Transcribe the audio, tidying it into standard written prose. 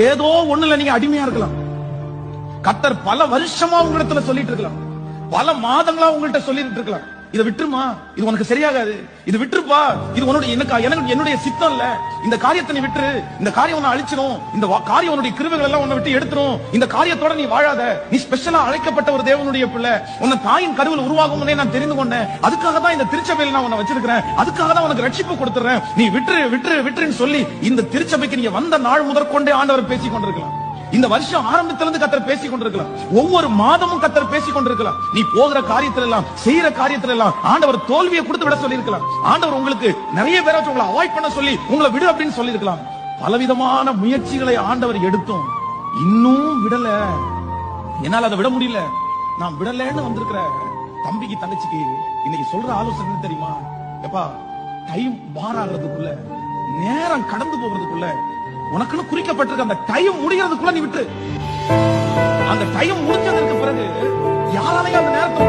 ஏதோ ஒண்ணுல நீங்க அடிமையா இருக்கலாம். கர்த்தர் பல வருஷமா உங்களிடத்துல சொல்லிட்டு இருக்கலாம், பல மாதங்களா உங்கள்கிட்ட சொல்லிட்டு இருக்கலாம், இதை விட்டுருமா, இது உனக்கு சரியாகாது, இது விட்டுருப்பா, இது உன்னுடைய என்னுடைய சித்தம் இல்ல, இந்த காரியத்தை நீ விட்டுரு, இந்த காரியம் உன்னை அழிச்சிடும், இந்த காரியம் உன்னுடைய கிருபைகள் எல்லாம் உன்னை விட்டு எடுத்துரும், இந்த காரியத்தோட நீ வாழாத, நீ ஸ்பெஷலா அழைக்கப்பட்ட ஒரு தேவனுடைய பிள்ளை, உன்னை தாயின் கருவில் உருவாகும் நான் தெரிந்து கொண்டேன், அதுக்காக தான் இந்த திருச்சபையில் நான் உன்னை வச்சிருக்கிறேன், அதுக்காக தான் உனக்கு ரட்சிப்பு கொடுத்துறேன், நீ விட்டுரு விட்டுரு விட்டுருன்னு சொல்லி இந்த திருச்சபைக்கு நீங்க வந்த நாள் முதற்கொண்டே ஆண்டவர் பேசிக் கொண்டிருக்கலாம். இந்த வருஷம் ஆரம்பத்திலிருந்து கர்த்தர் பேசிக் கொண்டிருக்கலாம், ஒவ்வொரு மாதமும் கர்த்தர் பேசிக் கொண்டிருக்கலாம். நீ போகிற காரியத்துல எல்லாம், செய்யற காரியத்துல எல்லாம் ஆண்டவர் தோல்வியை கொடுத்து விட சொல்லி இருக்கலாம். ஆண்டவர் உங்களுக்கு நிறைய பேரை உங்களை அவாய்ட் பண்ண சொல்லி உங்களை விடு அப்படின்னு சொல்லி இருக்கலாம். பலவிதமான முயற்சிகளை ஆண்டவர் எடுத்தும் இன்னும் விடல. என்னால அதை விட முடியல, நான் விடலன்னு வந்திருக்கிற தம்பிக்கு தங்கச்சிக்கு இன்னைக்கு சொல்ற ஆலோசனை தெரியுமா? எப்பா, டைம் மாறாகிறதுக்குள்ள, நேரம் கடந்து போகிறதுக்குள்ள, உனக்குன்னு குறிக்கப்பட்டிருக்க அந்த டைம் முடிகிறதுக்குள்ள நீ விட்டு, அந்த டைம் முடிஞ்சதற்கு பிறகு யாராலையும் அந்த நேரத்தை